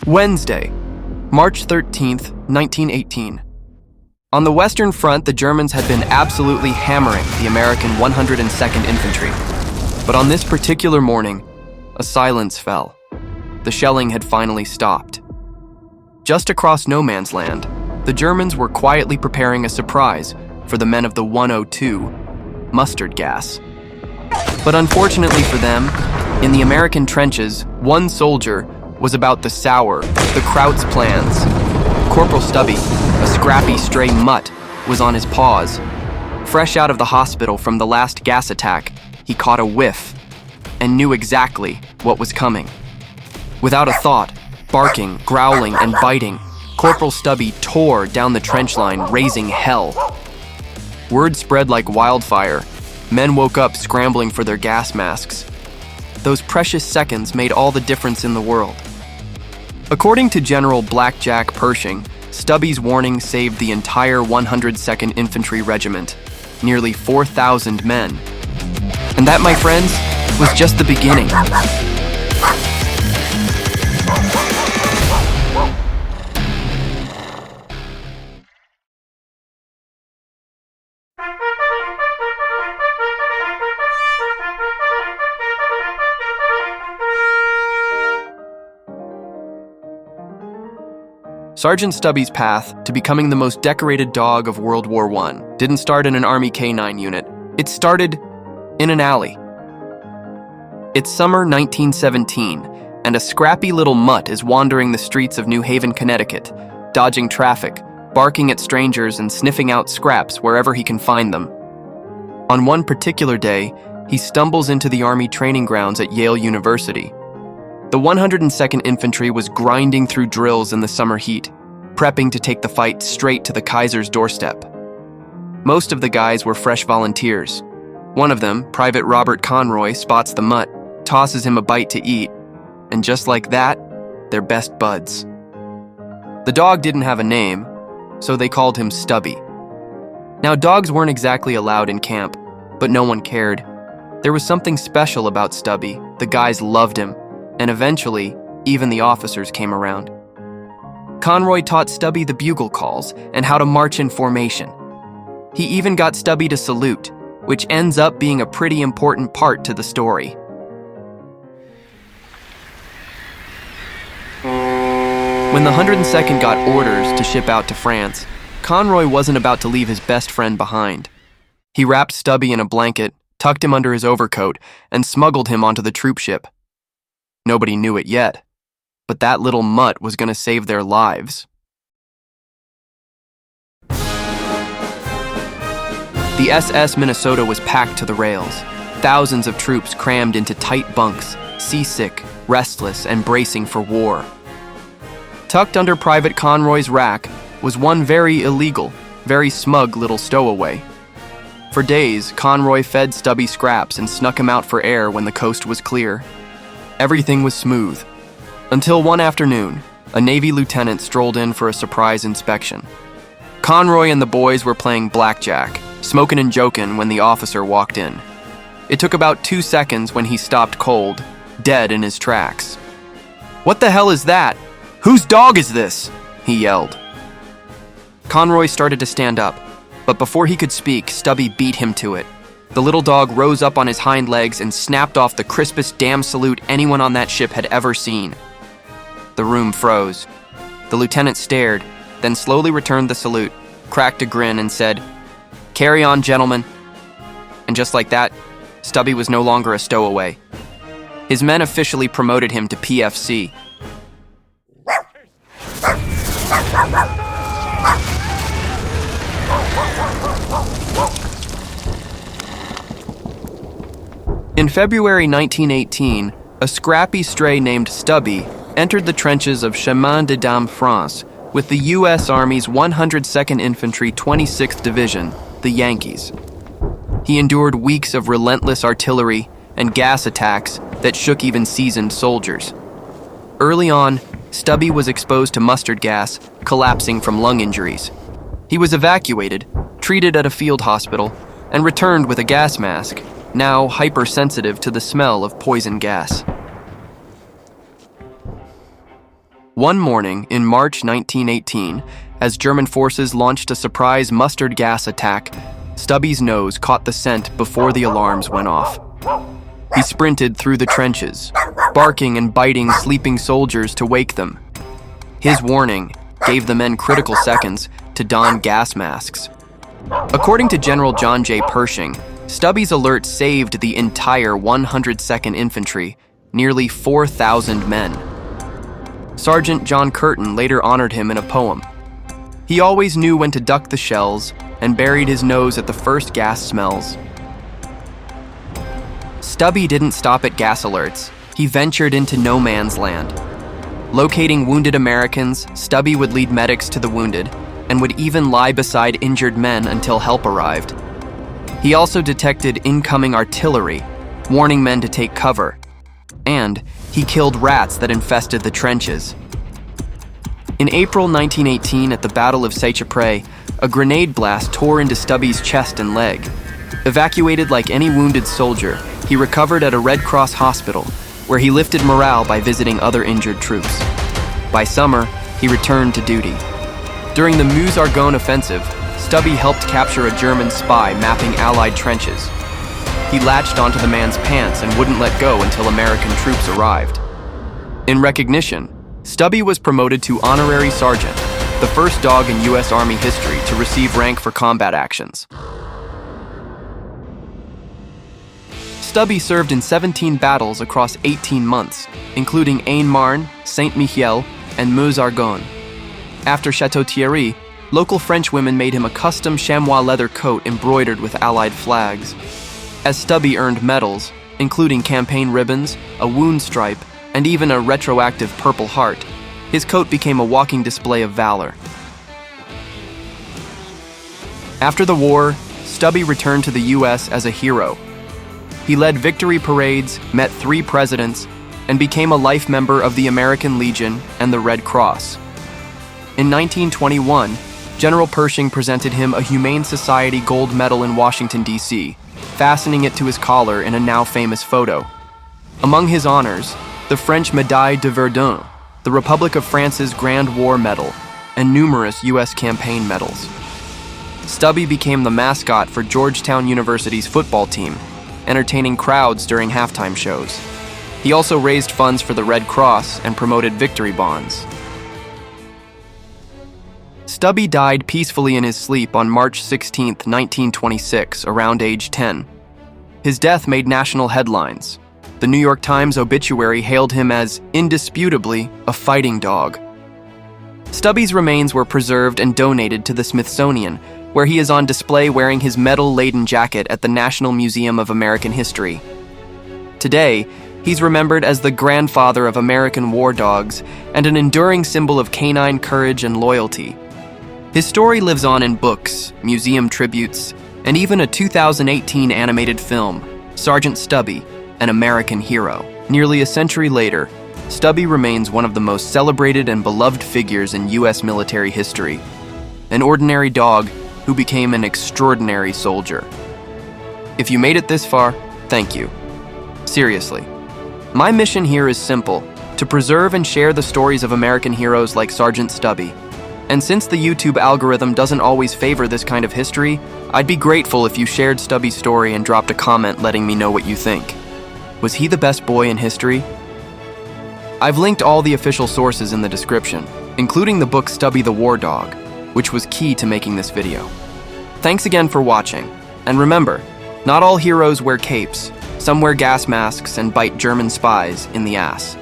Wednesday, March 13th, 1918. On the Western Front, the Germans had been absolutely hammering the American 102nd Infantry. But on this particular morning, a silence fell. The shelling had finally stopped. Just across no man's land, the Germans were quietly preparing a surprise for the men of the 102, mustard gas. But unfortunately for them, in the American trenches, one soldier was about to sour the Kraut's plans. Corporal Stubby, a scrappy stray mutt, was on his paws. Fresh out of the hospital from the last gas attack, he caught a whiff and knew exactly what was coming. Without a thought, barking, growling, and biting, Corporal Stubby tore down the trench line, raising hell. Word spread like wildfire. Men woke up scrambling for their gas masks. Those precious seconds made all the difference in the world. According to General Blackjack Pershing, Stubby's warning saved the entire 102nd Infantry Regiment, nearly 4,000 men. And that, my friends, was just the beginning. Sergeant Stubby's path to becoming the most decorated dog of World War I didn't start in an Army K-9 unit. It started in an alley. It's summer 1917, and a scrappy little mutt is wandering the streets of New Haven, Connecticut, dodging traffic, barking at strangers, and sniffing out scraps wherever he can find them. On one particular day, he stumbles into the Army training grounds at Yale University. The 102nd Infantry was grinding through drills in the summer heat, prepping to take the fight straight to the Kaiser's doorstep. Most of the guys were fresh volunteers. One of them, Private Robert Conroy, spots the mutt, tosses him a bite to eat, and just like that, they're best buds. The dog didn't have a name, so they called him Stubby. Now, dogs weren't exactly allowed in camp, but no one cared. There was something special about Stubby. The guys loved him. And eventually, even the officers came around. Conroy taught Stubby the bugle calls and how to march in formation. He even got Stubby to salute, which ends up being a pretty important part to the story. When the 102nd got orders to ship out to France, Conroy wasn't about to leave his best friend behind. He wrapped Stubby in a blanket, tucked him under his overcoat, and smuggled him onto the troop ship. Nobody knew it yet, but that little mutt was going to save their lives. The SS Minnesota was packed to the rails. Thousands of troops crammed into tight bunks, seasick, restless, and bracing for war. Tucked under Private Conroy's rack was one very illegal, very smug little stowaway. For days, Conroy fed Stubby scraps and snuck him out for air when the coast was clear. Everything was smooth, until one afternoon, a Navy lieutenant strolled in for a surprise inspection. Conroy and the boys were playing blackjack, smoking and joking when the officer walked in. It took about 2 seconds when he stopped cold, dead in his tracks. "What the hell is that? Whose dog is this?" he yelled. Conroy started to stand up, but before he could speak, Stubby beat him to it. The little dog rose up on his hind legs and snapped off the crispest damn salute anyone on that ship had ever seen. The room froze. The lieutenant stared, then slowly returned the salute, cracked a grin, and said, "Carry on, gentlemen." And just like that, Stubby was no longer a stowaway. His men officially promoted him to PFC. In February 1918, a scrappy stray named Stubby entered the trenches of Chemin des Dames, France, with the U.S. Army's 102nd Infantry 26th Division, the Yankees. He endured weeks of relentless artillery and gas attacks that shook even seasoned soldiers. Early on, Stubby was exposed to mustard gas, collapsing from lung injuries. He was evacuated, treated at a field hospital, and returned with a gas mask, now hypersensitive to the smell of poison gas. One morning in March 1918, as German forces launched a surprise mustard gas attack, Stubby's nose caught the scent before the alarms went off. He sprinted through the trenches, barking and biting sleeping soldiers to wake them. His warning gave the men critical seconds to don gas masks. According to General John J. Pershing, Stubby's alert saved the entire 102nd Infantry, nearly 4,000 men. Sergeant John Curtin later honored him in a poem. He always knew when to duck the shells and buried his nose at the first gas smells. Stubby didn't stop at gas alerts. He ventured into no man's land. Locating wounded Americans, Stubby would lead medics to the wounded and would even lie beside injured men until help arrived. He also detected incoming artillery, warning men to take cover. And he killed rats that infested the trenches. In April 1918, at the Battle of Seicheprey, a grenade blast tore into Stubby's chest and leg. Evacuated like any wounded soldier, he recovered at a Red Cross hospital, where he lifted morale by visiting other injured troops. By summer, he returned to duty. During the Meuse-Argonne offensive, Stubby helped capture a German spy mapping Allied trenches. He latched onto the man's pants and wouldn't let go until American troops arrived. In recognition, Stubby was promoted to honorary sergeant, the first dog in U.S. Army history to receive rank for combat actions. Stubby served in 17 battles across 18 months, including Aisne-Marne, Saint-Mihiel, and Meuse-Argonne. After Château-Thierry, local French women made him a custom chamois leather coat embroidered with Allied flags. As Stubby earned medals, including campaign ribbons, a wound stripe, and even a retroactive Purple Heart, his coat became a walking display of valor. After the war, Stubby returned to the U.S. as a hero. He led victory parades, met 3 presidents, and became a life member of the American Legion and the Red Cross. In 1921, General Pershing presented him a Humane Society Gold Medal in Washington, D.C., fastening it to his collar in a now famous photo. Among his honors, the French Médaille de Verdun, the Republic of France's Grand War Medal, and numerous U.S. campaign medals. Stubby became the mascot for Georgetown University's football team, entertaining crowds during halftime shows. He also raised funds for the Red Cross and promoted victory bonds. Stubby died peacefully in his sleep on March 16, 1926, around age 10. His death made national headlines. The New York Times obituary hailed him as, indisputably, a fighting dog. Stubby's remains were preserved and donated to the Smithsonian, where he is on display wearing his medal-laden jacket at the National Museum of American History. Today, he's remembered as the grandfather of American war dogs and an enduring symbol of canine courage and loyalty. His story lives on in books, museum tributes, and even a 2018 animated film, Sergeant Stubby, an American hero. Nearly a century later, Stubby remains one of the most celebrated and beloved figures in U.S. military history, an ordinary dog who became an extraordinary soldier. If you made it this far, thank you. Seriously. My mission here is simple, to preserve and share the stories of American heroes like Sergeant Stubby. And since the YouTube algorithm doesn't always favor this kind of history, I'd be grateful if you shared Stubby's story and dropped a comment letting me know what you think. Was he the best boy in history? I've linked all the official sources in the description, including the book Stubby the War Dog, which was key to making this video. Thanks again for watching, and remember, not all heroes wear capes. Some wear gas masks and bite German spies in the ass.